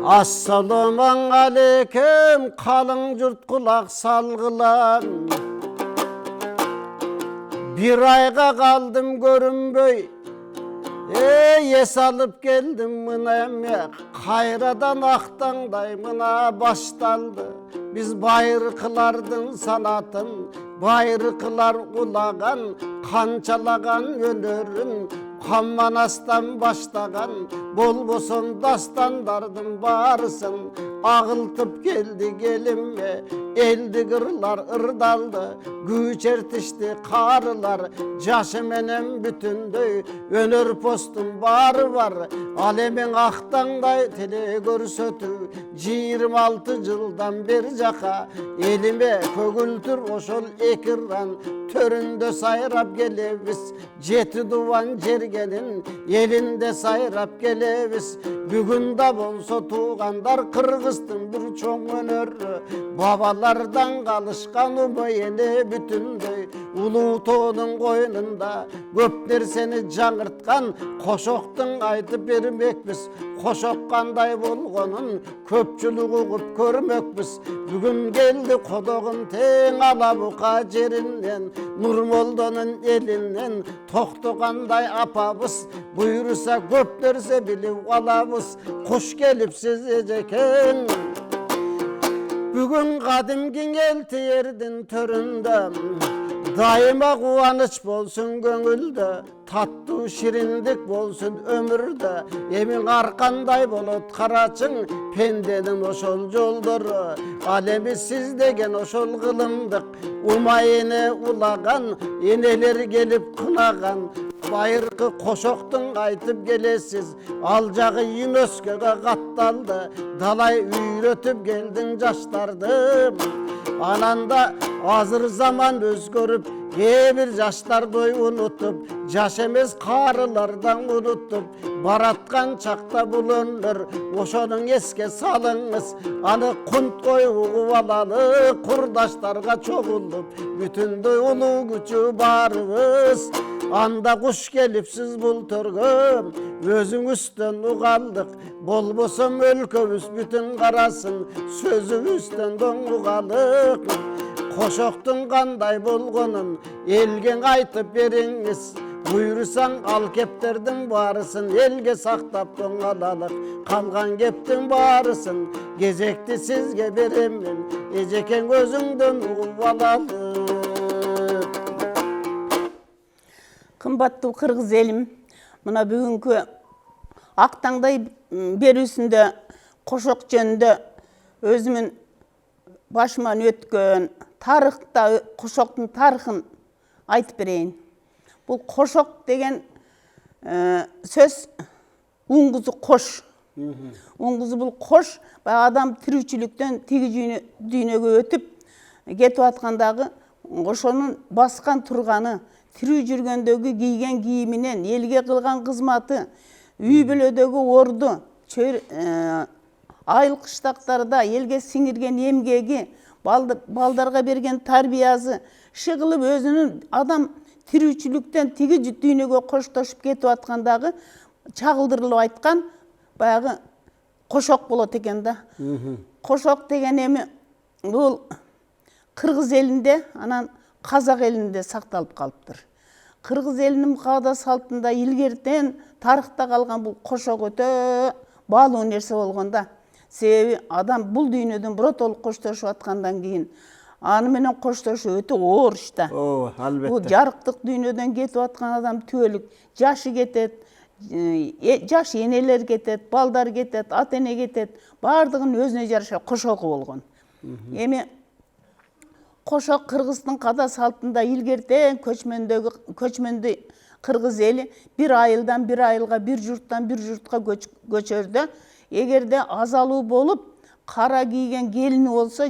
Assalamun aleykum, kalın jurt kulak salgılan. Bir ayga kaldım görünböy, es alıp geldim mına emek. Kayradan aktangday mına baştaldı. Biz bayrıklardın sanatın, bayrıklar ulagan, kançalagan önörün, Kammanastan başlagan, bolboson dastandardın barısın. Ağıltıp geldi gelinme, eldi gırlar ırdaldı, güç ertişti karılar, caşı menem bütündöy, önör postun barı var, alemin aktangday tele görsötü, 26 yıldan bir jaka, elime kөгültür oşol ekirran, töründe sayrap gelebiz, jeti duvan jergenin, elinde sayrap gelebiz, bugün da bolsa tuğandar Kırgız'tın bir çoğun önörü, babalardan kalışkan umayene bütündöy, ulu toğunun koynunda, köpler seni жаңырtkan, koşoktun aytıp bermekbiz, koşok kanday bolgonun, köpçülüğü kup körmekbiz, bugün geldi kodoğun teң alabuka jerinden, Nurmoldonun elinden, toktokanday apabız, buyursa köplerse bilip alabız, hoş gelipsiz ejeken. Bugün kadimkin elti yerdin töründe, daima kuvanıç bolsun gönülde, tatlı şirindik bolsun ömürde, emin arkanday bolut karaçın, pendenin oşol joldoru, alemi siz degen oşol kılımdık, umayene ulagan, eneler gelip kınagan, bayırkı koşoktun aytıp gelesiz, alcağı UNESCO kattaldı, dalay üyrötüp geldin jaşlardım. Ananda hazır zaman özgörüp, bir jaşlardoy unutup, jaş emes karılardan unutup, baratkan çakta bulunur, oşonun eske salыңыз, anı kunt koy uvalalı, kurdaşlarga çoğulup, bütünдөй ulu gücü barыбыз, anda kuş gelipsiz bul törgüm, özüңüzden ugaldık, bolbosam өлköbüz bütün karasın, sözüңüzden don ugalık. Koşoktun kanday bolgonun, elgen aytıp beriңiz, buyursan al kepтердin barısın, elge saktap don alalık, kalgan keptin barısın, gezekti sizge beremin, ejeken gözüңdөн ugup alalık. Kımbattуу Kırgız elim, mına бүгүnkү актаңдай берүүсүндө кошок жөнүндө өзүмүн башыман өткөн тарыхта кошоктун тарыхын айтып берейин. Бул кошок деген сөз уңгузу кош. Уңгузу бул кош, адам тирүүчүлүктөн тиги дүйнөгө өтүп кетип аткандагы ошонун баскан турганы, тирүү жүргөндөгү кийген кийиминен, элге кылган кызматы, үй бүлөдөгү орду, айыл кыштактарда элге сиңирген эмгеги, балдарга берген тарбиясы, иши кылып өзүнүн адам тирүүчүлүктөн тиги дүйнөгө коштошуп кетип аткандагы чагылдырылып айткан баягы кошок болот экен да. Кошок деген эми бул Кыргыз элинде, анан Казак элинде сакталып калыптыр. Кыргыз элинин каада салтында илгертен тарыхта калган бул кошок өтө баалуу нерсе болгон да. Себеби адам бул дүйнөдөн биротолук коштошуп аткандан кийин аны менен коштошуу өтө оор иш да. Албетте. Бул жарыктык дүйнөдөн кетип аткан адам түбөлүк жашы кетет, жаш энелер кетет, балдар кетет, ата эне кетет, баардыгынын өзүнө жараша кошогу болгон. Эми кошок Кыргыздын каада салтында илгертен көчмөндү Кыргыз эли бир айылдан бир айылга, бир журттан бир журтка көчөрдө, эгерде азалуу болуп, кара кийген келини болсо,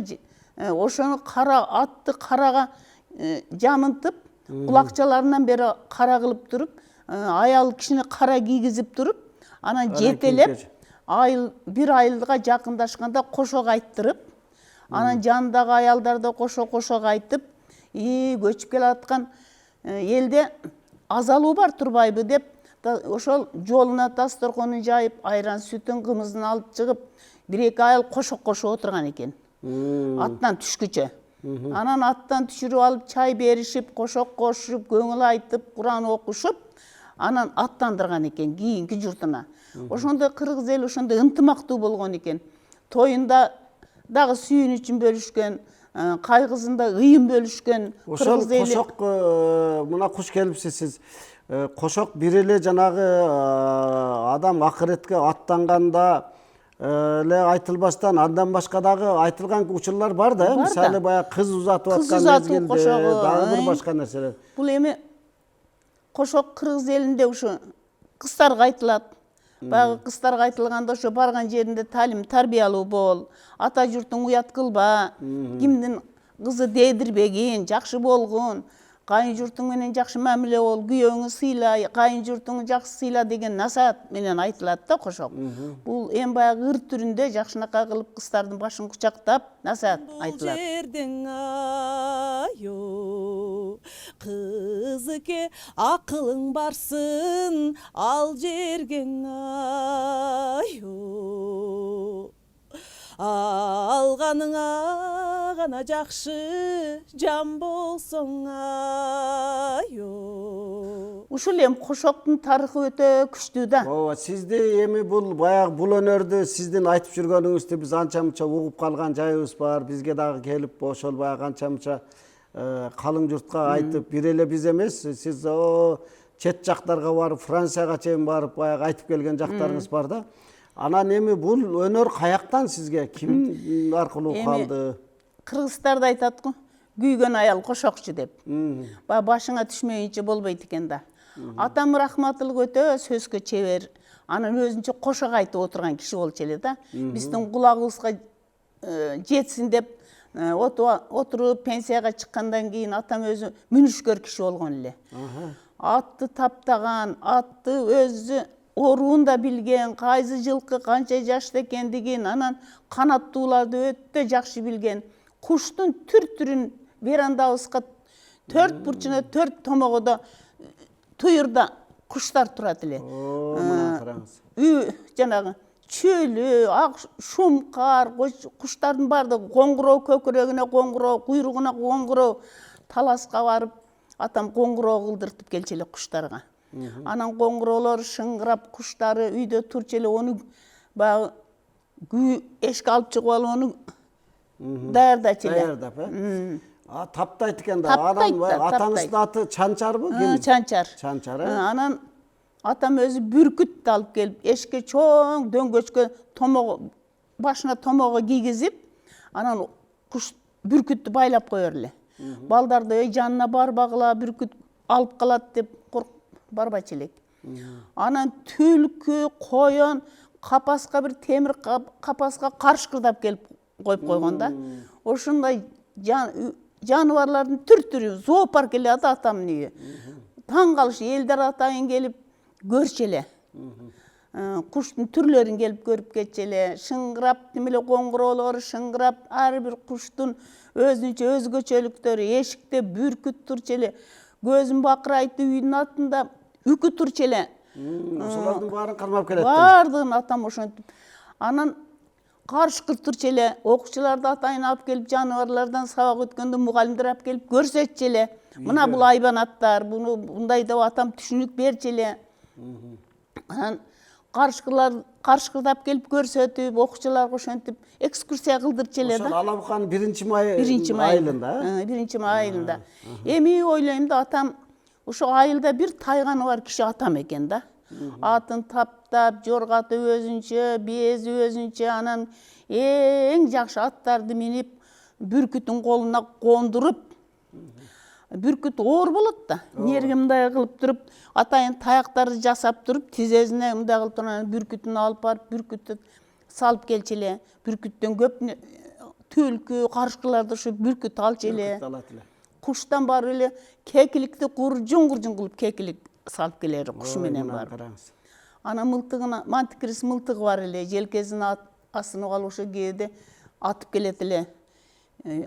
ошону кара атты карага жамынтып, кулакчаларынан бери кара кылып туруп, аял кишини кара кийгизип туруп, анан жетелеп, бир айылга жакындашканда кошок айттырып, анан жанындагы аялдарды кошок айтып, көчүп келаткан элде азалуу бар турбайбы деп, ошол жолуна дасторконун жайып, айран сүтүн кымызын алып чыгып, 1-2 айыл кошок кошуп отурган экен. Аттан түшкүчө. Анан аттан түшүрүп алып чай беришип, кошок кошуп, көңүл айтып, Куран окушуп, анан аттандырган экен кийинки журтуна. Ошондой кыргыз эли ошондой ынтымактуу болгон экен. Тоюнда дагы сүйүнүчүн бөлүшкөн, кайгысында ыйын бөлүшкөн Ошол кыргыз эли. кошок мына куш келипсиз сиз. Кошок бир эле жанагы адам акыретке аттанганда эле айтылбастан андан башка дагы айтылган учурлар бар да, мисалы баягы кыз узатып аткан мезгилде дагы бир башка нерселер. Бул эми кошок кыргыз элинде ушу кыздарга айтылат. Баягы кыздарга айтылганда ошо барган жеринде талим тарбиялуу бол, ата журтуң уят кылба, кимдин кызы дедирбегин, жакшы болгун, кайын журтуң менен жакшы мамиле бол, күйөөңү сыйла, кайын журтуңу жакшы сыйла деген насаат менен айтылат да кошок. Бул эми баягы ыр түрүндө жакшынакай кылып кыздардын башын кучактап насаат айтылат. Жерден айо, кызыке акылың барсын, ал жерген айо. Алганыңа гана жакшы жан болсоң айо. Ушул эми кошоктун тарыхы өтө күчтүү да. Ооба, сизди эми бул баягы бул өнөрдү сиздин айтып жүргөнүңүздү биз анча мынча угуп калган жайыбыз бар. Бизге дагы келип ошол баягы анча мынча калың журтка айтып, бир эле биз эмес, сиз чет жактарга барып, Францияга чейин барып баягы айтып келген жактарыңыз бар да. Анан эми бул өнөр каяктан сизге, ким аркылуу калды? Кыргыздарда айтат го, күйгөн аял кошокчу деп. Башыңа түшмөйүнчө болбойт экен да. Атам рахматылык өтө сөзгө чебер, анан өзүнчө кошок айтып отурган киши болчу эле да. Биздин кулагыбызга жетсин деп отуруп пенсияга чыккандан кийин атам өзү мүнүшкөр киши болгон эле. Атты таптаган, атты өзү оруун да билген, кайсы жылкы канча жашта экендигин, анан канаттууларды өтө жакшы билген. Куштун түр-түрүн верандабызга 4 бурчуна 4 томогодо туйурда куштар турат эле. Мына караңыз. Жанагы чөлү, ак шумкар, куштардын баардыгы коңгуроо, көкүрөгүнө коңгуроо, куйругуна коңгуроо, таласка барып атам коңгуроо кылдыртып келчү эле куштарга. Анан коңгуроолор шыңгырап, куштары үйдө турчу эле, ону баягы күй эшикке алып чыгып алып, ону даярдачу эле. Даярдап, таптайт экен да. Анан атаңыздын аты Чанчарбы? Чанчар. Чанчар, Анан атам өзү бүркүт алып келип, эшикке чоң дөңгөчкө томого, башына томого кийгизип, анан бүркүттү байлап коер эле. Балдарды жанына барбагыла, бүркүт алып калат деп барбачу элек. Анан түлкү, коён капаска, бир темир капаска каршкырдап келип коюп койгон да. Ошондой жаныбарлардын түр-түрү зоопарк эле да атамдын үйү. Таң калыш элдер атайын келип көрчү эле. Куштун түрлөрүн келип көрүп кетчү эле. Шыңгырап, немеле коңгуроолору шыңгырап, ар бир куштун өзүнчө өзгөчөлүктөрү, эшикте бүркүт турчу эле. Көзүн бакырайтып, үйдүн атында үкү турчу эле. Ошолордун баарын кармап келет. Баардыгын атам ошентип. Анан каршкыр турчу эле. Окуучуларды атайын алып келип, жаныбарлардан сабак өткөндө мугалимдер алып келип көрсөтчү эле. Мына бул айбанаттар, буну мындай деп атам түшүнүк берчү эле. Анан каршкырдап келип көрсөтүп, окуучуларга ошентип экскурсия кылдырчу эле да. Ошол Алабуканын 1-май айылында. 1-май айылында. Эми ойлойм да, атам ошо айылда бир тайганы бар киши атам экен да. Атын таптап, жоргатып өзүнчө, биези өзүнчө, анан эң жакшы аттарды минип, бүркүттүн колуна кондуруп, бүркүт оор болот да. Нерге мындай кылып туруп, атайын таяктарды жасап туруп, тизесине мындай кылып туруп, бүркүтүн алып барып, бүркүттү салып келчү эле. Бүркүттөн көп түлкү, каршкыларды ошо бүркүт алчу эле. Куштан барып эле кекиликти куржун кылып кекилик салып келер куш менен барып. Анан мылтыгына, мантикрис мылтыгы бар эле, желкесине астына алып ошо кээде атып келет эле.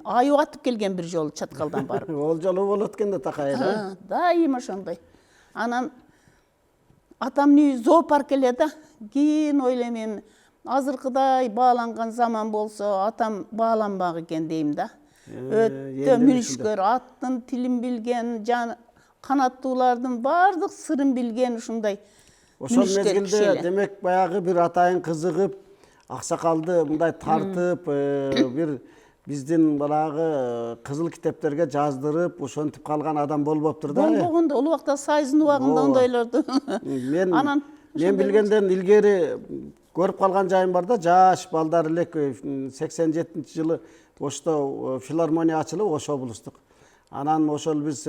Айып атып келген бир жолу чаткалдан барып. Ол жолу болот экен да такай эле. Дайым ошондой. Анан атамдын үйү зоопарк эле да. Кийин ойлойм эми азыркыдай бааланган заман болсо атам бааланбак экен дейм да. Өтө елден мүнүшкөр, аттын тилин билген, канаттуулардын баардык сырын билген ушундай Ошол мүнүшкөр мезгилде киши эле. демек баягы бир атайын кызыгып, аксакалды мындай тартып, бир биздин баягы кызыл китептерге жаздырып, ошентип калган адам болбоптур да. Болбогондо ул убакта сайыздын убагында Ооба. ондойлорду. Мен билгенден илгери көрүп калган жайым бар да, жаш балдар элек 87-жылы Ошто филармония ачылып, Ош облустук. Анан ошол биз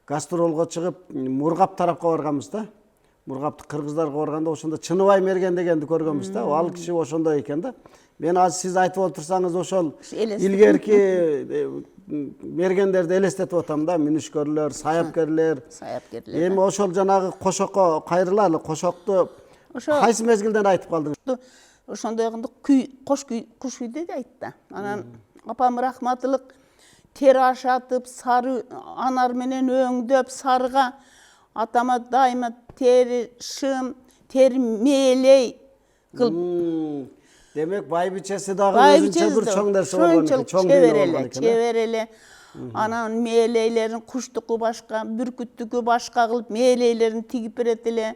гастролго чыгып, Мургап тарапка барганбыз да. Мургаптык кыргыздарга барганда ошондо Чыныбай Мерген дегенди көргөнбүз да. Ал киши ошондой экен да. Мен азыр сиз айтып отурсаңыз ошол илгерки мергендерди элестетип атам да. Мүнүшкөрлөр, саяпкерлер. Эми ошол жанагы кошокко кайрылалы. Кошокту кайсы мезгилден айтып калдыңыз? Ошондой күй, кош күй деди айтты. Анан апам рахматылык тер ашатып, сары анар менен өңдөп, сарыга атама дайыма тери шым, тери мээлей кылып. Демек байбичеси дагы өзүнчө бир чоң нерсе болгон экен, чоң чебер эле. Анан мээлейлерин куштуку башка, бүркүттүкү башка кылып мээлейлерин тигип берет эле.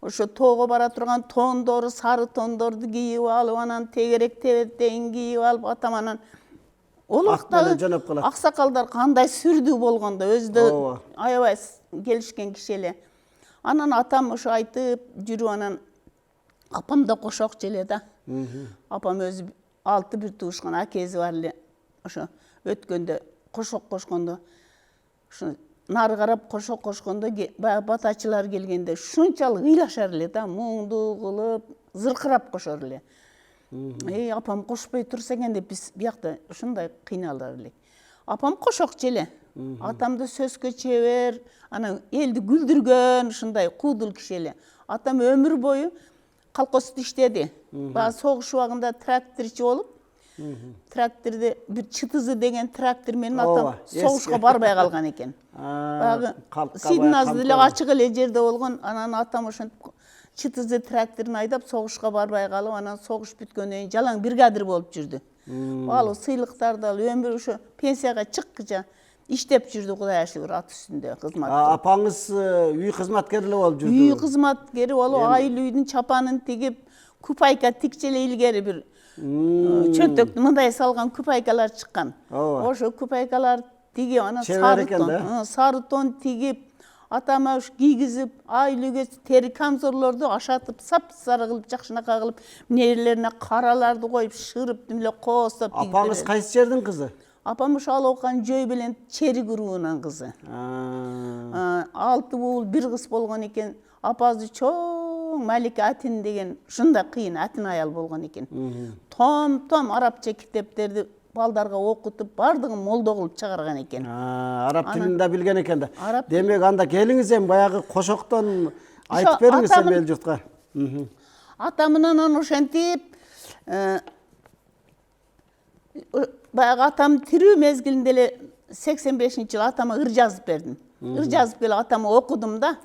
Ошо тоого бара турган тондору, сары тондорду кийип алып, анан тегерек тебетейин кийип алып, атам анан ол убактагы аксакалдар кандай сүрдүү болгондо өзү да аябай келишкен киши эле. Анан атам ошо айтып жүрүп, анан апам да кошокчу эле да. Апам өзү 6 бир туушкан акеси бар эле. Ошо өткөндө кошок кошкондо, ошо нары карап кошок кошкондо баягы батачылар келгенде шунчалык ыйлашар эле да, муңду кылып, зыркырап кошор эле. Апам кошпой турса экен деп биз биякта ушундай кыйналар элек. Апам кошокчу эле. Атамды сөзгө чебер, анан элди күлдүргөн ушундай куудул киши эле. Атам өмүр бою колхозду иштеди. Баягы согуш убагында тракторчу болуп, тракторду бир Чытызы деген трактор менен атам согушка барбай калган экен. Баягы Сидназы деле ачык эле жерде болгон. Анан атам ошентип Чытызы тракторун айдап согушка барбай калып, анан согуш бүткөндөн кийин жалаң бригадир болуп жүрдү. Ал сыйлыктарды алып, өмүр ошо пенсияга чыккыча иштеп жүрдү, Кудайга шүгүр, ат үстүндө кызмат. Апаңыз үй кызматкери эле болуп жүрдү. Үй кызматкери болуп, айыл үйдүн чапанын тигип, купайка тикчи эле илгери бир чөнтөктү мындай салган купайкалар чыккан. Ошо купайкалар тигип, анан сары тон тигип, атама уш кийгизип, айыл үйгө тери камзорлорду ашатып, сап-сары кылып, жакшынакай кылып, нерелерине караларды коюп, шырып эле коостоп тигип. Апаңыз кайсы жердин кызы? Апам ошо Алокан Жөй менен Чери курубунун кызы. 6 уул, 1 кыз болгон экен. Апасы чоң Малика Атин деген ушундай кыйын Атин аял болгон экен. Том арабча китептерди балдарга окутуп, бардыгын молдо кылып чыгарган экен. Араб тилин да билген экен да. Демек анда келиңиз эми баягы кошоктон айтып бериңиз эми эл журтка. Атам менен ошентип баягы атам тирүү мезгилинде эле 85-жылы атама ыр жазып бердим. Ыр жазып келип атама окудум да.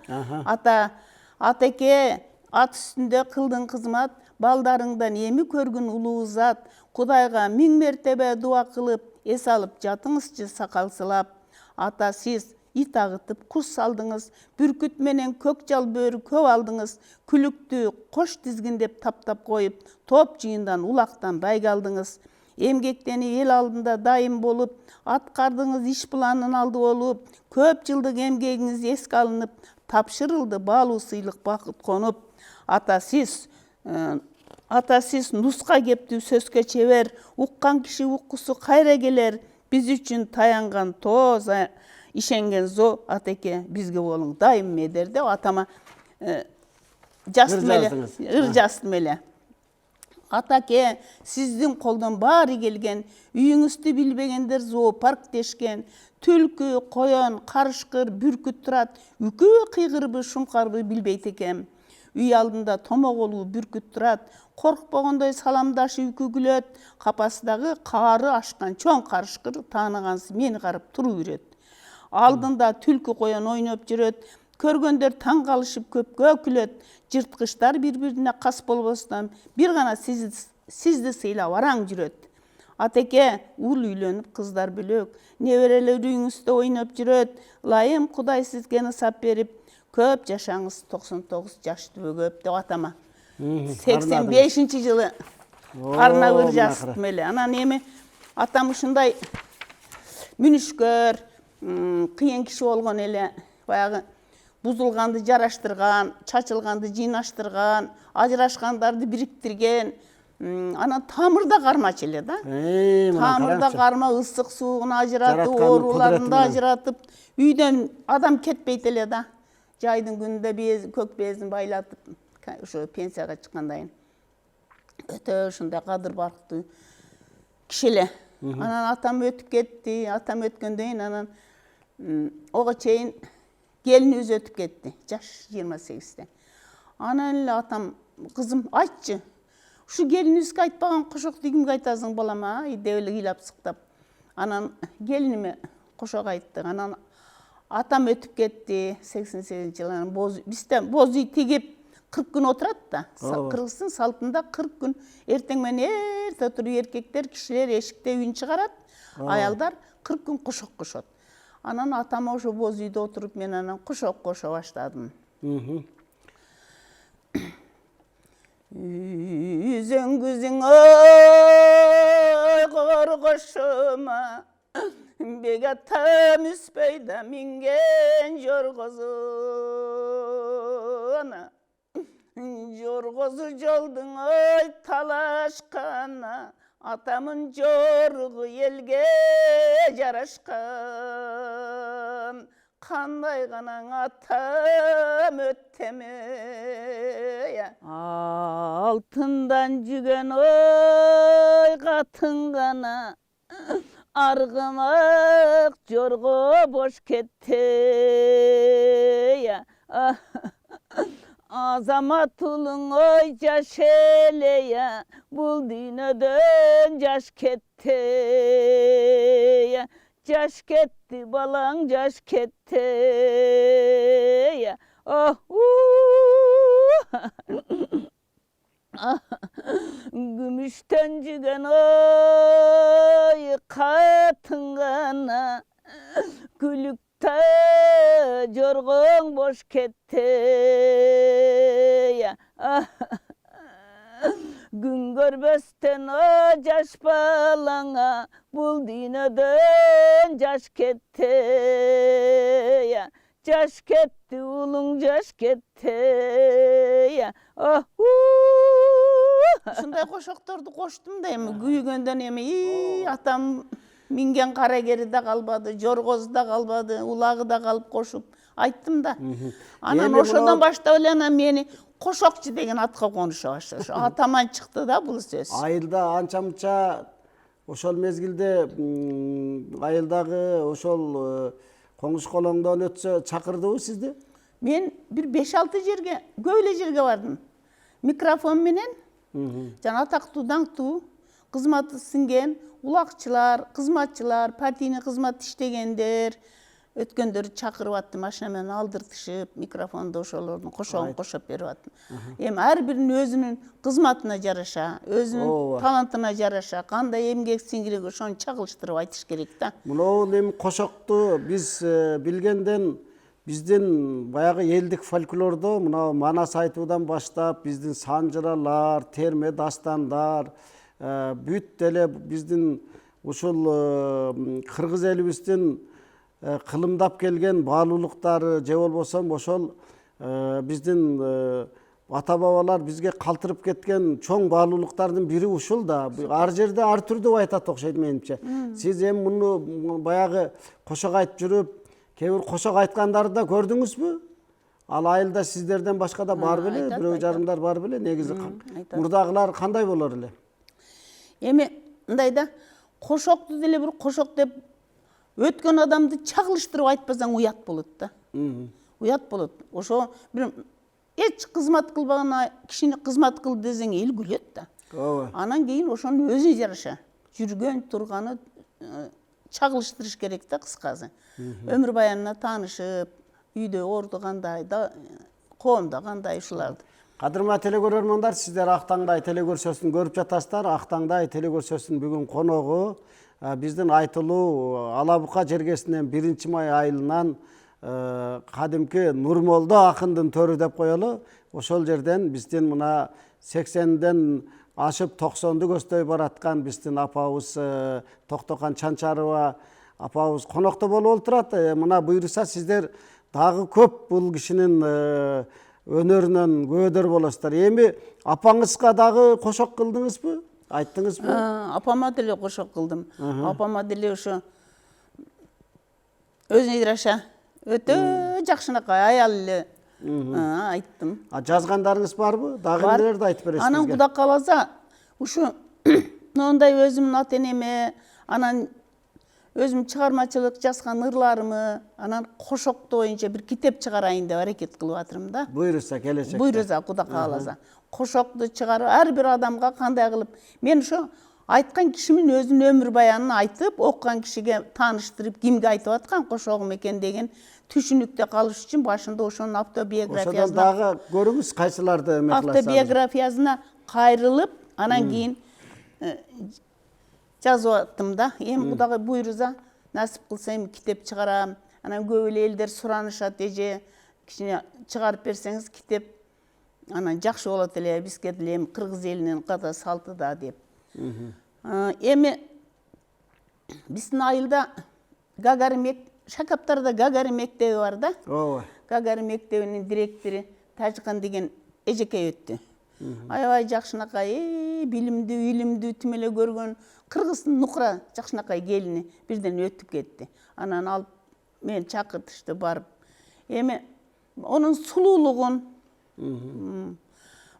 Атеке, ат үстүндө кылдың кызмат, балдарыңдан эми көргүн улуу зат, Кудайга 1000 мертебе дуа кылып, эс алып жатыңызчы сакалсылап. Ата, сиз ит агытып куш салдыңыз, бүркүт менен көк жал бөрү көп алдыңыз, күлүктү кош тизгиндеп таптап коюп, топ жыйындан улактан байга алдыңыз. Эмгектени эл алдында дайым болуп, аткардыңыз иш планын алды болуп, көп жылдык эмгегиңиз эске алынып, тапшырылды баалуу сыйлык бакыт конуп. Ата, сиз нуска кептүү сөзгө чебер, уккан киши уккусу кайра келер, биз үчүн таянган тооз ишенген зо атеке бизге болуң дайым медер деп атама ыр жаздым эле. Атаке, сиздин колдон баары келген, үйүңүздү билбегендер зоопарк дешкен, түлкү, коен, карышкыр, бүркүт турат, үкү кыйгырбы, шуңкарбы билбейт экем. Үй алдында томоголуу бүркүт турат, коркпогондой саламдашы үкү күлөт, капасындагы каары ашкан чоң карышкыр тааныгансы мени карап туруп үрөт. Алдында түлкү коен ойноп жүрөт, Көргөндөр таң калышып көпкө күлөт. Жырткычтар бири-бирине кас болбостон бир гана сизди сыйлап араң жүрөт. Атеке ул үйлөнүп кыздар бөлөк, неберелер үйүңүздө ойноп жүрөт. Ылайым Кудай сизге нысап берип, көп жашаңыз 99 жашты бөгөп деп атама. 85-жылы карына бир жазыптым эле. Анан эми атам ушундай мүнүшкөр, кыйын киши болгон эле. Баягы бузулганды жараштырган, чачылганды жыйнаштырган, ажырашкандарды бириктирген. Анан тамырда кармачы эле да. Тамырда карма, ысык суугун ажыратып, ооруларында ажыратып, үйдөн адам кетпейт эле да. Жайдын күнүндө көк безин байлатып, ошо пенсияга чыккандан кийин өтө ушундай кадыр барктуу киши эле. Анан атам өтүп кетти. Атам өткөндөн кийин анан ого чейин келинибиз өтүп кетти. Жаш 28-те. Анан эле атам, кызым айтчы, ушу келинибизге айтпаган кошокту кимге айтасың балам, деп эле ыйлап сыктап. Анан келиниме кошок айттык. Анан атам өтүп кетти 88-жылы. Бизде боз үй тигип 40 күн отурат да. Кыргыздын салтында 40 күн эртең менен эрте туруп эркектер, кишилер эшикте үйүн чыгарат, аялдар 40 күн кошок кошот. Анан атам ошо боз үйдө отуруп мен анан кошок кошо баштадым. Үзөңгүзүң ой коргошума, бек атам үспөйдө минген жоргозуна. Жоргозу жолдун ой талашкана, атамын жоргу элге жарашкан. Кандай канаң атам өттеме. Алтындан жүгөн ой катын гана, аргымак жорго бош кетти. Азамат улуң ой жаш эле, бул дүйнөдөн жаш кетти. Жаш кетти балаң, жаш кетти. Күмүштөн жүгөн ой катын гана, күлүктө жоргоң бош кетти. Күн көрбөстөн жаш балаңа, бул дүйнөдөн жаш кетти. Жаш кетти улуң, жаш кетти. Ушундай кошокторду коштум да эми күйгөндөн эми атам минген карагери да калбады, жоргозу да калбады, улагы да калып кошуп айттым да. Анан ошодон баштап эле анан мени кошокчу деген атка конуша баштады. Атаман чыкты да бул сөз. Айылда анча мынча ошол мезгилде айылдагы ошол коңуш колоңдон өтсө чакырдыбы сизди? Мен бир 5-6 жерге, көп эле жерге бардым. Микрофон менен жана атактуу даңктуу кызматы сиңген улакчылар, кызматчылар, партийный кызмат иштегендер өткөндөр чакырып аттым, машина менен алдыртышып, микрофонду ошолордун кошогун кошоп берип аттым. Эми ар биринин өзүнүн кызматына жараша, өзүнүн талантына жараша, кандай эмгек сиңириги ошону чагылыштырып айтыш керек да. Мынау эми кошокту биз билгенден биздин баягы элдик фольклордо мына манас айтуудан баштап биздин санжыралар, терме дастандар, бүт эле биздин ушул кыргыз элибиздин кылымдап келген баалуулуктары же болбосо ошол биздин ата бабалар бизге калтырып кеткен чоң баалуулуктардын бири ушул да. Ар жерде ар түрдүү айтат окшойт менимче. Сиз эми муну баягы кошок айтып жүрүп, кээ бир кошок айткандарды да көрдүңүзбү? Ал айылда сиздерден башка да бар беле, бирөө жарымдар бар беле? Негизи мурдагылар кандай болор эле? Эми мындай да, кошокту деле бир кошок деп өткөн адамды чагылыштырып айтпасаң уят болот да. Уят болот. Ошо бир эч кызмат кылбаган кишини кызмат кыл десең эл күлөт да. Анан кийин ошонун өзүнө жараша жүргөн турганы чагылыштырыш керек да, кыскасы. Өмүр баянына таанышып, үйдө орду кандай да коомдо кандай ушуларды. Кадырма телекөрөрмандар, сиздер Актаңдай телекөрсөсүн көрүп жатасыздар. Актаңдай телекөрсөсүнүн бүгүн коногу биздин айтылуу Алабука жергесинен 1 май айылынан кадимки Нурмолдо акындын төрү деп коелу. Ошол жерден биздин мына 80ден ашып 90ду көздөй бараткан биздин апабыз Токтокан Чанчарова апабыз конокто болуп отурат. Мына буйруса сиздер дагы көп бул кишинин өнөрүнөн көдөр болосуздар. Эми апаңызга дагы кошок кылдыңызбы? Айттыңызбы? Апама деле кошок кылдым. Апама деле ошо өзүнө жараша өтө жакшынакай аял эле айттым. Жазгандарыңыз барбы? Дагы эмнелерди айтып бересиз бизге? Анан Куда кааласа ушу мондай өзүмдүн ата энеме, анан өзүм чыгармачылык жазган ырларымы, анан кошокто боюнча бир китеп чыгарайын деп аракет кылып атырмын да. Буйруса келечекте. Буйруса Куда кааласа. Кошокту чыгарып ар бир адамга кандай кылып мен ошо айткан кишимин өзүнүн өмүр баянын айтып, окуган кишиге тааныштырып, кимге айтып аткан кошогум экен деген түшүнүктө калыш үчүн башында ошонун автобиографиясына Ошодон дагы көрүңүз кайсыларды эме кыласыз. Автобиографиясына кайрылып, анан кийин жазып аттым да. Эми Кудагы буйруса насип кылса эми китеп чыгарам. Анан көп эле элдер суранышат, эже кичине чыгарып берсеңиз китеп анан жакшы болот эле, бизге деле эми кыргыз элинин ката салты да деп. Эми биздин айылда Гагарин Шакаптарда Гагарин мектеби бар да. Ооба. Гагарин мектебинин директору Тажикан деген эжекей өттү. Аябай жакшынакай, билимдүү тим эле көргөн кыргыздын нукра жакшынакай келини бирден өтүп кетти. Анан алып мен чакыртышты барып. Эми онун сулуулугун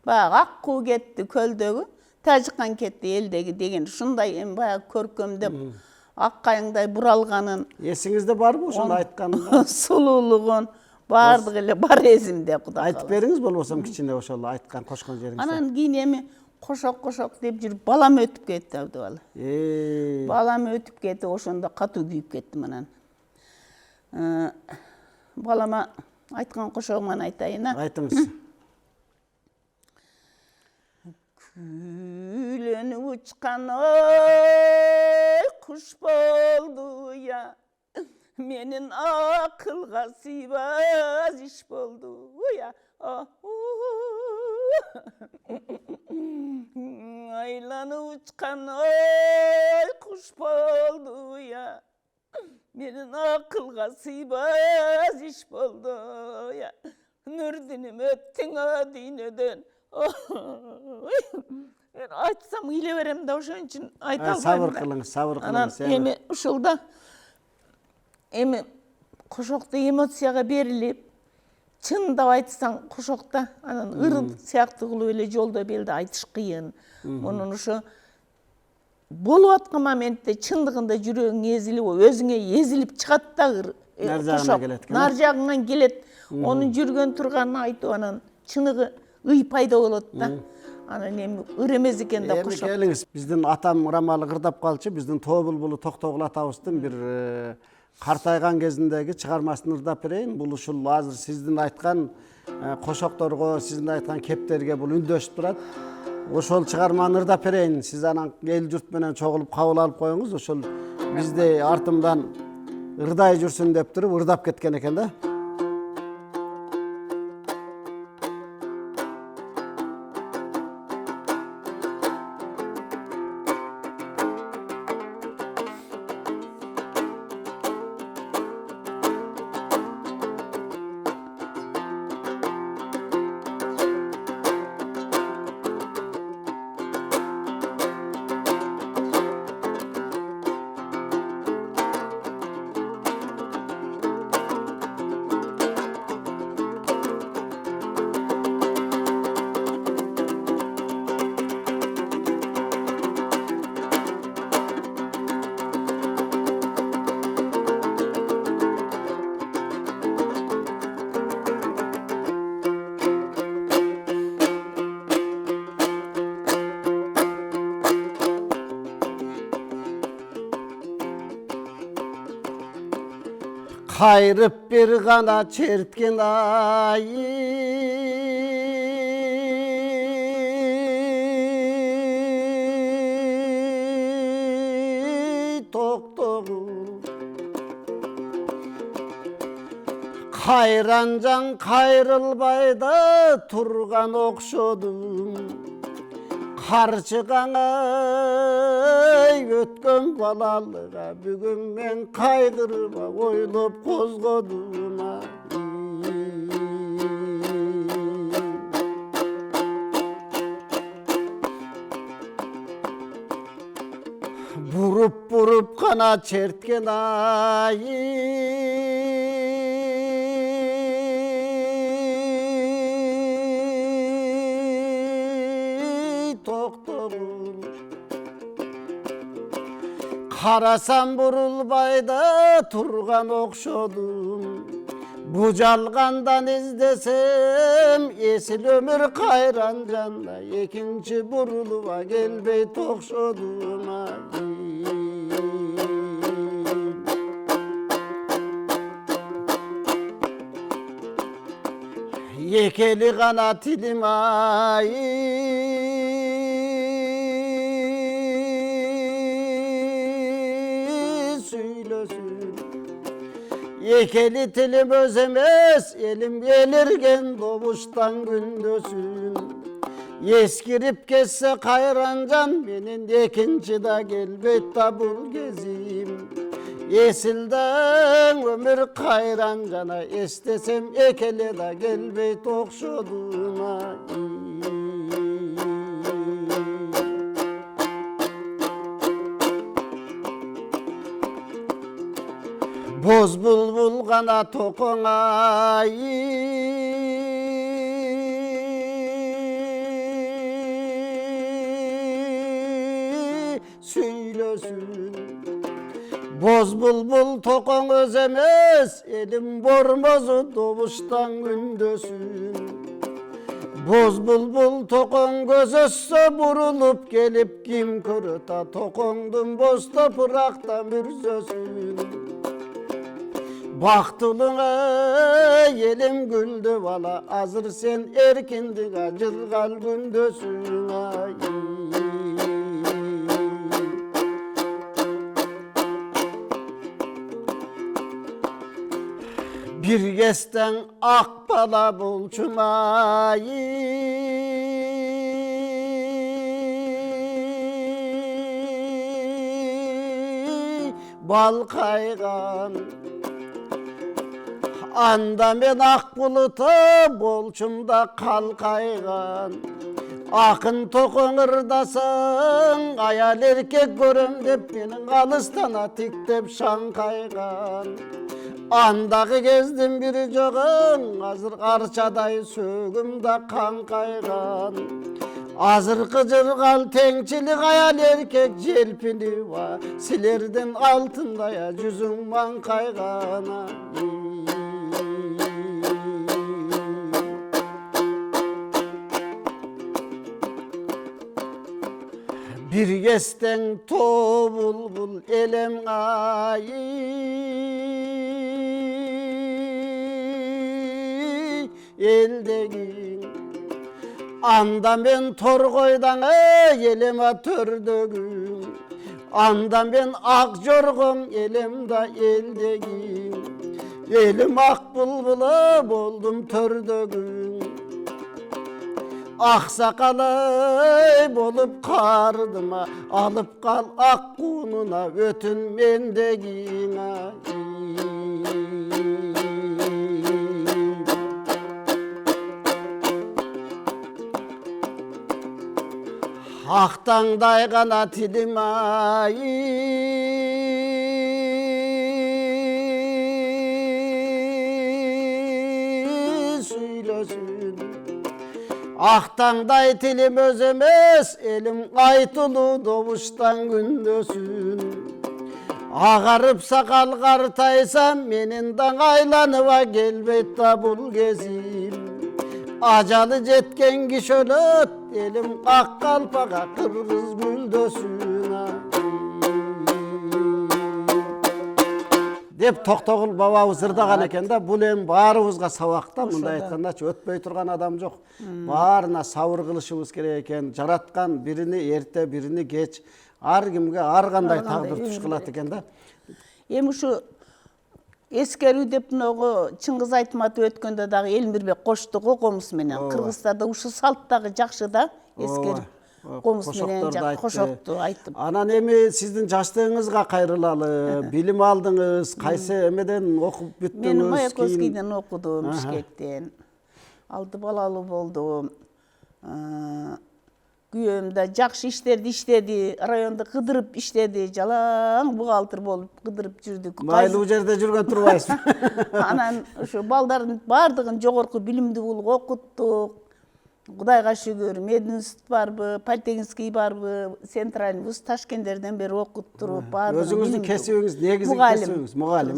баягы Аккуу кетти көлдөгү, Тажикан кетти элдеги деген ушундай эми баягы көркөмдөп ак кайыңдай буралганын. Эсиңизде барбы ошону айтканыңыз? Сулуулугун баардыгы эле бар эсимде Куда. Айтып бериңиз болбосом кичине ошол айткан кошкон жериңизде. Анан кийин эми кошок деп жүрүп балам өтүп кетти абдыбалы. Балам өтүп кетти, ошондо катуу күйүп кеттим анан. Балама айткан кошогуман айтайын. Айтыңыз. Күлөнүп учкан ой куш болду я, менин акылга сыйбас иш болду я. Айланып учкан ой куш болду я, менин акылга сыйбас иш болду я. Нурдиним өттүң дүйнөдөн. Мен айтсам ыйле берем да ошон үчүн айта албайм. Сабыр кылыңыз. Анан эми ушулда эми кошокто эмоцияга берилип, чындап айтсаң кошокто анан ырым сыяктуу кылып эле жолдо белде айтыш кыйын. Мунун ошо болуп аткан моментте чындыгында жүрөгүң эзилип, өзүңө эзилип чыгат да нар жагыңан келет. Онун жүргөн турганын айтып анан чыныгы ый пайда болот да. Анан эми ыр эмес экен да кошок. Эми келиңиз, биздин атам ырамалы кырдап калчу, биздин Тоо булбулу Токтогул атабыздын бир картайган кезиндеги чыгармасын ырдап берейин. Бул ушул азыр сиздин айткан кошокторго, сиздин айткан кептерге бул үндөшүп турат. Ошол чыгарманы ырдап берейин. Сиз анан эл журт менен чогулуп кабыл алып коюңуз. Ошол бизде артымдан ырдай жүрсүн деп туруп ырдап кеткен экен да. Kayırıp bir kana çertken ay tok tok Kayrancan kayrılbay da turgan okşodum Karşıgana ötken balalığa Bugün ben kaygırıma oylup kozgodum Burup burup kana çertken ay Karasam burulbayda turgan okşodum Bu jalgandan izdesem esil ömür kayran canda Ekinci buruluva gelbey tokşodum Yekeli kanat ilim ay Yekeli tilim özemez, elim gelirgen doğuştan gündüzün. Yeskirip kesse kayrancan, benim ikinci da gelbet tabul gezim. Yesilden ömür kayrancana, istesem ekele da gelbet okşoduma. Boz bulbul kana tokona söylesin. Boz bulbul tokon özemez, elim bormozu doğuştan gündösün. Boz bulbul tokon gözösse burulup gelip kim kırıta tokondun boz toprakta mürzösün. Baktılına yelim güldü vala hazır sen erkindin acılgal gündösün ay. Bir gesten akbala bulçumayı bal kaygan Anda men ak buluta bolçumda kal kaygan Akın tokoңırdasan ayal erkek görüm dep menin alыстana tiktep şan kaygan Andağı gezdim bir joğun hazır karçaday sögümde kan kaygan Azır kıcırgal teңçilik ayal erkek jelpini va silerden altındaya yüzün man kaygana Bir gesten to bulbul elem ayı eldegin Anda men torgoydan eleme tördögün Anda men ak jorgon elemda eldegin Elim ak bulbula boldum tördögün Aksakalay bolup kardıma alıp kal ak kununa ötün mendegin Haktan daygana tilim ayı söylesin Ahtangday tilim özemez, elim aytılı doğuştan gündösün. Ağarıp sakal qartaysam, menin dağaylanıva gelbet tabul gezim. Acalı jetken kişölöt, elim ak kalpağa kırgız güldösün. деп Токтогул бабабыз ырдаган экен да. Бул эми баарыбызга сабак да. Мындай айткандачы өтпөй турган адам жок. Баарына сабыр кылышыбыз керек экен. Жараткан бирини эрте, бирини кеч, ар кимге ар кандай тагдыр туш кылат экен да. Эми ушу эскерүү деп мыногу Чыңгыз Айтматов өткөндө дагы Элмирбек кошту го комуз менен. Кыргызстанда ушу салт дагы жакшы да. Эскерип комуз менен кошокту айтып. Анан эми сиздин жаштыгыңызга кайрылалы. Билим алдыңыз, кайсы эмеден окуп бүттүңүз? Мен Маяковскийден окудум, Бишкектен. 6 балалуу болдум. Күйөөм да жакшы иштерди иштеди, райондо кыдырып иштеди, жалаң бухгалтер болуп кыдырып жүрдүк. Майлуу жерде жүргөн турбайсызбы? Анан ушу балдардын баардыгын жогорку билимдүү болуп окуттук. Кудайга шүгүр, мединститут барбы, политехнический барбы, центральный вуз Ташкенттерден бери окуттуруп, баардыгын. Өзүңүздүн кесибиңиз, негизги кесибиңиз мугалим,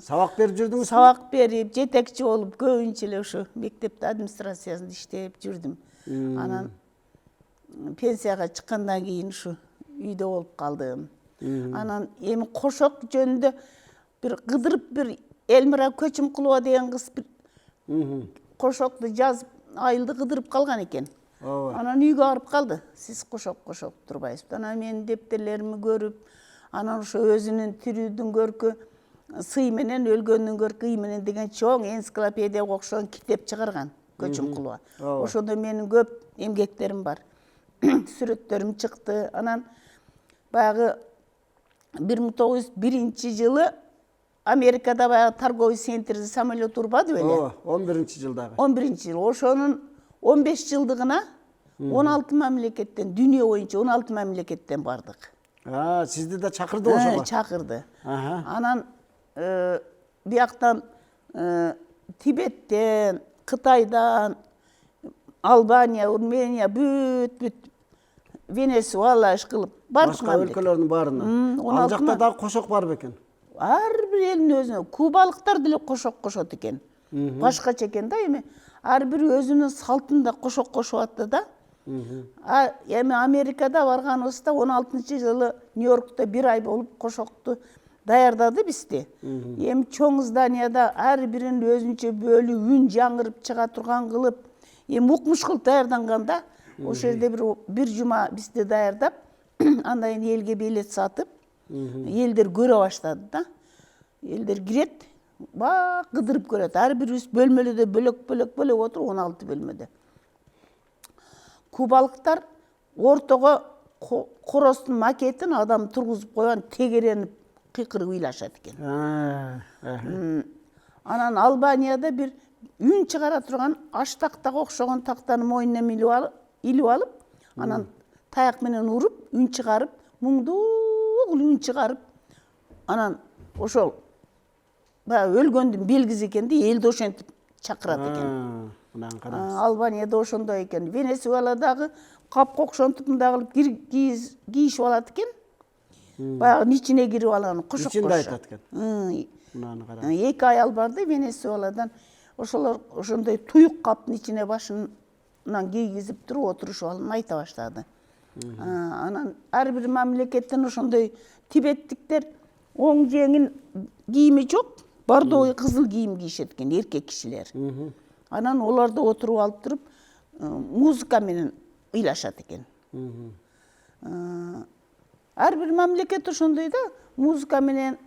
Сабак берип жүрдүңүзбү? Сабак берип, жетекчи болуп, көбүнчө эле ушу мектеп администрациясында иштеп жүрдүм. Анан пенсияга чыккандан кийин ушу үйдө болуп калдым. Анан эми кошок жөнүндө бир кыдырып бир Элмира Көчүмкулова деген кыз бир кошокту жазып айылды кыдырып калган экен. Анан үйгө барып калды. Сиз кошок турбайсызбы. Анан менин дептерлеримди көрүп, анан ошо өзүнүн тирүүдүн көркү сый менен өлгөндүн көркү ый менен деген чоң энциклопедияга окшогон китеп чыгарган Көчүмкулова. Ошондо менин көп эмгектерим бар. Сүрөттөрүм чыкты. Анан баягы 1901-жылы Америкада баягы торговый центрде самолет урбады беле? 11-жылдагы. 11-жыл. Ошонун 15 жылдыгына 16 мамлекеттен, дүйнө боюнча 16 мамлекеттен бардык. Сизди да чакырды ошого? Чакырды. Анан бияктан Тибеттен, Кытайдан, Албания, Урмения, бүт Венесуэла кылып бардык мамлекет. Башка өлкөлөрдүн баарына. Ал жакта дагы кошок бар бекен? Ар бир элдин өзүнө, кубалыктар деле кошок кошот экен. Башкача экен да эми. Ар бир өзүнүн салтында кошок кошуп атты да. Эми Америкада барганыбызда 16-жылы Нью-Йоркто 1 ай болуп кошокту даярдады бизди. Эми чоң зданияда ар бирин өзүнчө бөлү үн жаңырып чыга турган кылып, эми укмуш кылып даярданганда, ошол жерде бир жума бизди даярдап, андан кийин элге билет сатып, элдер көрө баштады да. Элдер кирет, бак кыдырып көрөт. Ар бирибиз бөлмөлөдө бөлөк отуруп 16 бөлмөдө. Кубалыктар ортого коростун макетин адам тургузуп койгон, тегеренип кыйкырып ыйлашат экен. Анан Албанияда бир үн чыгара турган аш тактага окшогон тактаны мойнуна илип алып, анан таяк менен уруп, үн чыгарып, муңдуу үн чыгарып, анан ошол баягы өлгөндүн белгиси экен да, элди ошентип чакырат экен. Албанияда ошондой экен. Венесуэладагы капка окшонтуп мындай кылып кийишип алат экен. Баягы ичине кирип алган кошок кошот. Ичинде айтат экен. 2 аял барды Венесуэладан. Ошолор ошондой туюк каптын ичине башынан кийгизип туруп отурушуп алып айта баштады. Анан ар бир мамлекеттен ошондой тибеттиктер оң жеңин кийими жок, бордовый кызыл кийим кийишет экен эркек кишилер. Анан олорду отуруп алып туруп, музыка менен ыйлашат экен. Ар бир мамлекет ошондой да, музыка менен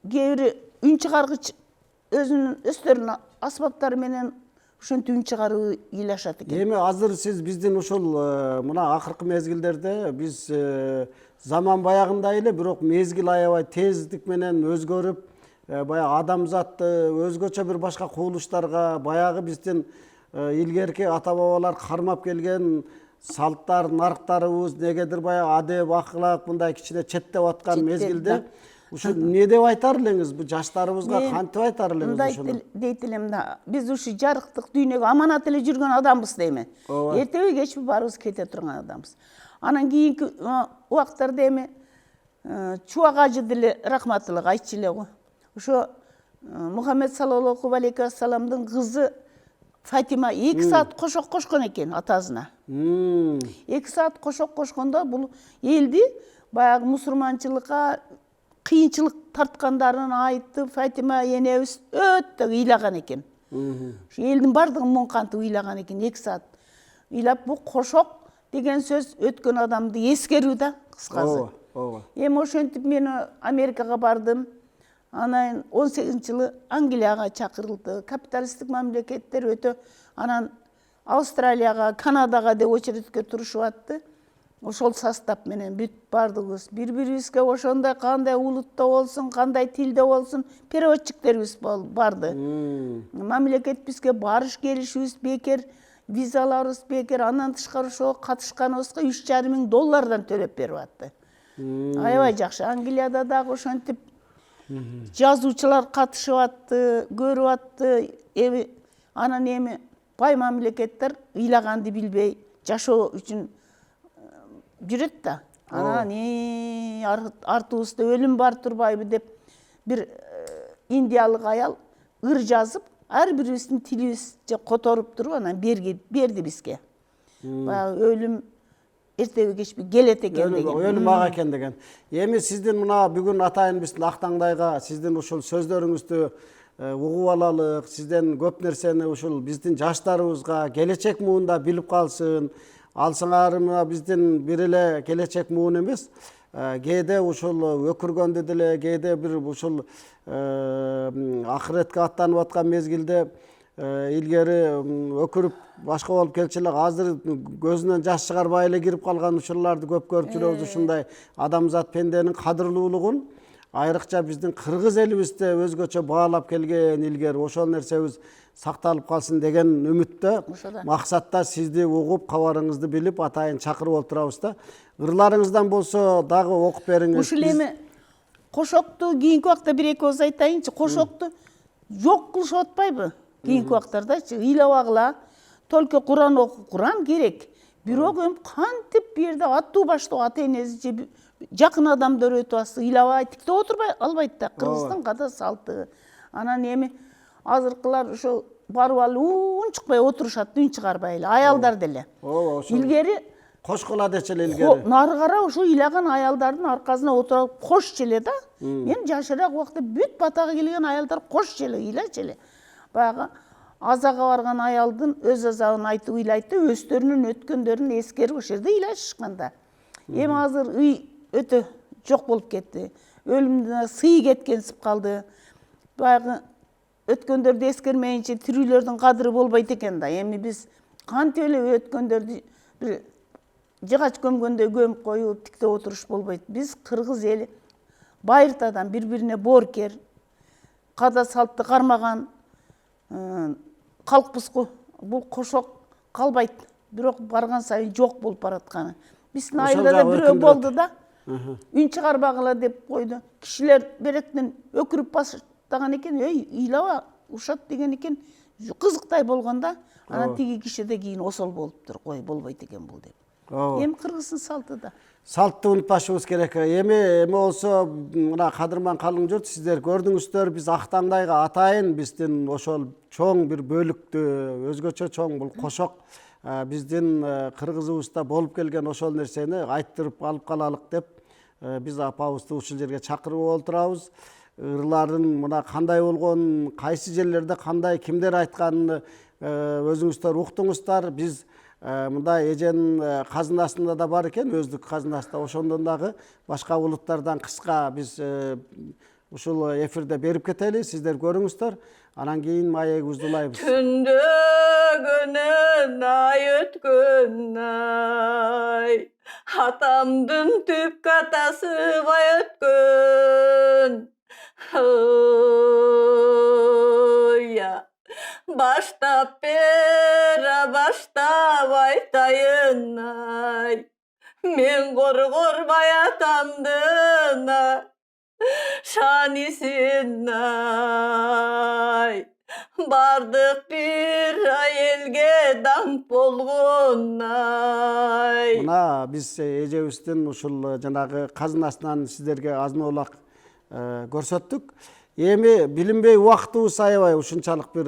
кээ бири үн чыгаргыч өзүнүн өстөрүнүн аспаптары менен ошентип үн чыгарып ыйлашат экен. Эми азыр сиз биздин ушул мына акыркы мезгилдерде биз заман баягындай эле, бирок мезгил аябай тездик менен өзгөрүп, баягы адамзатты өзгөчө бир башка кубулуштарга, баягы биздин илгерки ата бабалар кармап келген салттар, нарктарыбыз негедир баягы адеп, акылак мындай кичине четтеп аткан мезгилде ушу эмне деп айтар элеңиз? Бу жаштарыбызга кантип айтар элеңиз ушуну? Мындай дейт элем да, биз ушу жарыктык дүйнөгө аманат эле жүргөн адамбыз дейми. Эртеби кечпи баарыбыз кете турган адамбыз. Анан кийинки убактарда эми Чубак ажы деле рахматылык айтчу эле го. Ошо Мухаммед саллаллаху алейхи вассаламдын кызы Фатима 2 саат кошок кошкон экен атасына. 2 саат кошок кошкондо бул элди баягы мусулманчылыкка кыйынчылык тарткандарын айтып, Фатима энебиз өтө ыйлаган экен. Ушу элдин бардыгын муң кантип ыйлаган экен, 2 саат. Ыйлап, бу кошок деген сөз өткөн адамды эскерүү да, кыскасы. ооба. Эми ошентип мен Америкага бардым. Анан 18-жылы Англияга чакырылды. Капиталисттик мамлекеттер өтө. Анан Австралияга, Канадага деп очередке турушуп атты. Ошол состав менен бүт бардыгыбыз бири-бирибизге ошондой кандай улутта болсун, кандай тилде болсун, переводчиктерибиз барды. Мамлекет бизге барыш келишибиз бекер, визаларыбыз бекер, андан тышкары ошо катышканыбызга $3,500 төлөп берип атты. Аябай жакшы. Англияда дагы ошентип жазуучулар катышып атты, көрүп атты. Анан эми бай мамлекеттер ыйлаганды билбей жашоо үчүн жүрөт да. Анан артыбызда өлүм бар турбайбы деп бир индиялык аял ыр жазып, ар бирибиздин тилибизди которуп туруп анан берди бизге. Баягы өлүм эртеби кечпи келет экен деген. Өлүм ага экен деген. Эми сиздин мына бүгүн атайын биздин Актаңдайга сиздин ушул сөздөрүңүздү угуп алалык, сизден көп нерсени ушул биздин жаштарыбызга келечек муунда билип калсын. Алсаңар мына биздин бир эле келечек муун эмес. Кээде ушул өкүргөндө деле, кээде бир ушул ахиретке аттанып аткан мезгилде илгери өкүрүп башка болуп келчү эле, азыр көзүнөн жаш чыгарбай эле кирип калган учурларды көп көрүп жүрөбүз. Ушундай адамзат пенденин кадырлуулугун айрыкча биздин кыргыз элибизде өзгөчө баалап келген илгери ошол нерсебиз сакталып калсын деген үмүттө, максатта сизди угуп, кабарыңызды билип, атайын чакырып отурабыз да. Ырларыңыздан болсо дагы окуп бериңиз. Ушул эми кошокту кийинки убакта бир-эки ооз айтайынчы. Кошокту жок кылышып атпайбы? Кийинки убактардачы ыйлабагыла, только Куран оку, Куран керек. Бирок эми кантип бир жерде аттуу баштуу ата-энеси же жакын адамдар өтүп атса, ыйлабай тикте отурбай албайт да. Кыргыздын када салты. Анан эми азыркылар ошо барып алып үн чыкпай отурушат, үн чыгарбай эле, аялдар деле. Илгери кошкула дечи эле илгери. Нары кара ошо ыйлаган аялдардын аркасына отуруп кошчу эле да. Мен жашыраак убакта бүт батага келген аялдар кошчу эле, ыйлачу эле. Баягы азага барган аялдын өз азабын айтып ыйлайт да, өздөрүнүн өткөндөрүн эскерип ошол жерде ыйлашышканда. Эми азыр ый өтө жок болуп кетти. Өлүмдөн сый кеткенсип калды. Баягы өткөндөрдү эскермейинче тирүүлөрдүн кадыры болбойт экен да. Эми биз кантип эле өткөндөрдү бир жыгач көмгөндөй көмүп коюп тикте отуруш болбойт. Биз кыргыз эли байыртадан бири-бирине бооркер, када салтты кармаган калкпызго. Бул кошок калбайт. Бирок барган сайын жок болуп баратканы. Биздин айылда бирөө болду да. Үн чыгарбагыла деп койду. Кишилер беректен өкүрүп баштаган экен, ыйлаба, ушат деген экен. Кызыктай болгонда, анан тиги киши да кийин осол болуптур. Кой, болбойт экен бул деп. Эми кыргыздын салты да. Салтты унутпашыбыз керек. Эми болсо мына кадырман калың журт, сиздер көрдүңүздөр, биз Актаңдайга атайын биздин ошол чоң бир бөлүктү, өзгөчө чоң бул кошок биздин кыргызыбызда болуп келген ошол нерсени айттырып алып калалык деп биз апабызды ушул жерге чакырып отурабыз. Ырларын мына кандай болгон, кайсы жерлерде кандай кимдер айтканын өзүңүздөр уктуңуздар. Биз мындай эженин казынасында да бар экен, өздүк казынасында. Ошондон дагы башка улуттардан кыска биз ушул эфирде берип кетели, сиздер көрүңүздөр. Анан кийин маегибизди улайбыз. Күндөгөнөн ай өткөн ай, атамдын түп катасы бай өткөн. Ойя, баштап бер, баштап айтайын ай, мен коргорбай атамдын шанисин ай. Бардык бир элге даңк болгон ай. Мына биз эжебиздин ушул жанагы казынасынан сиздерге азын оолак көрсөттүк. Эми билинбей убактыбыз аябай ушунчалык бир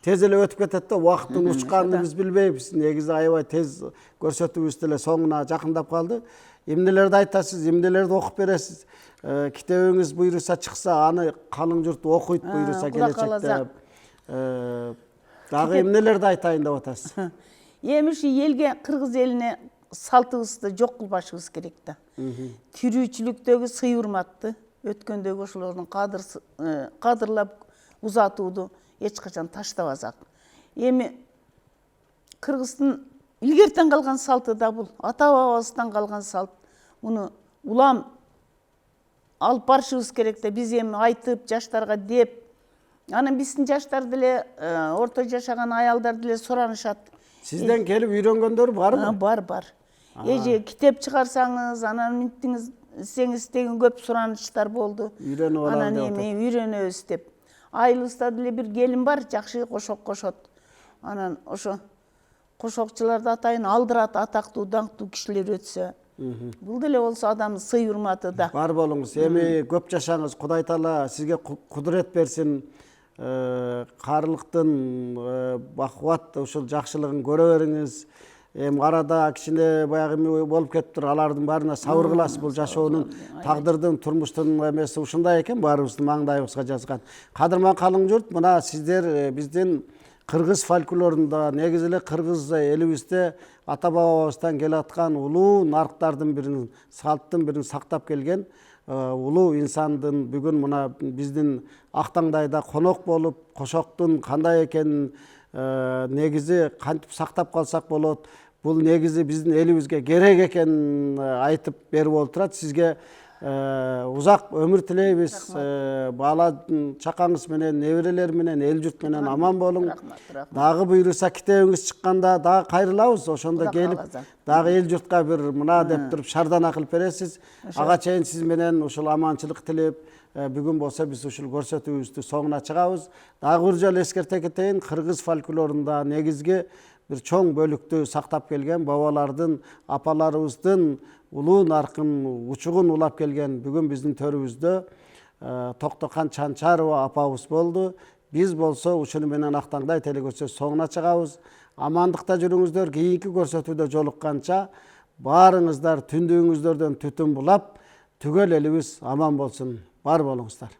тез эле өтүп кетет да, убакыттын учканын биз билбейбиз. Негизи аябай тез көрсөтүүбүз деле соңуна жакындап калды. эмнелерди айтасыз, эмнелерди окуп бересиз. Китебиңиз буйруса чыкса, аны калың журт окуйт буйруса Кудай кааласа. келечекте. Дагы эмнелерди айтайын деп атасыз? Эми ушу элге, кыргыз элине салтыбызды жок кылбашыбыз керек да. Тирүүчүлүктөгү сый урматты, өткөндөгү ошолордун кадырлап узатууду эч качан таштабасак. Эми кыргыздын илгертен калган салты да бул, ата бабабыздан калган салт. Муну улам алып барышыбыз керек да, биз эми айтып, жаштарга деп. Анан биздин жаштар деле, орто жашаган аялдар деле суранышат. Сизден келип үйрөнгөндөр барбы? Бар. Эже китеп чыгарсаңыз, анан минтиңиз деген көп сураныштар болду. Үйрөнүп алам Анан деп эми үйрөнөбүз деп. Айылыбызда деле бир келин бар, жакшы кошок кошот. Анан ошо кошокчуларды атайын алдырат, атактуу, даңктуу кишилер өтсө. Бул деле болсо адамдын сый урматы да. Бар болуңуз. Эми көп жашаңыз. Кудай таала сизге кудурет берсин. Каарылыктын бакубат ушул жакшылыгын көрө бериңиз. Эми арада кичине баягы эме болуп кетиптир. Алардын баарына сабыр кыласыз. Бул жашоонун, тагдырдын, турмуштун эмеси ушундай экен, баарыбыздын маңдайыбызга жазган. Кадырман калың журт, мына сиздер биздин кыргыз фольклорунда, негизи эле кыргыз элибизде ата бабабыздан келаткан улуу нарктардын бирин, салттын бирин сактап келген улуу инсандын бүгүн мына биздин Актаңдайда конок болуп, кошоктун кандай экенин негизи кантип сактап калсак болот, бул негизи биздин элибизге керек экенин айтып берип отурат. Сизге узак өмүр тилейбиз. Бала чакаңыз менен, неберелер менен, эл журт менен аман болуң. Дагы буйруса китебиңиз чыкканда дагы кайрылабыз. Ошондо келип дагы эл журтка бир мына деп туруп шардана кылып бересиз. Ага чейин сиз менен ушул аманчылык тилеп, бүгүн болсо биз ушул көрсөтүүбүздү соңуна чыгабыз. Дагы бир жолу эскерте кетейин, кыргыз фольклорунда негизги бир чоң бөлүктү сактап келген бабалардын, апаларыбыздын улуу наркын, учугун улап келген бүгүн биздин төрүбүздө Токтокан Чанчарова апабыз болду. Биз болсо ушуну менен Актаңдай телекөрсөтүү соңуна чыгабыз. Амандыкта жүрүңүздөр. Кийинки көрсөтүүдө жолукканча баарыңыздар түндүгүңүздөрдөн түтүн булап, түгөл элибиз аман болсун. Бар болуңуздар.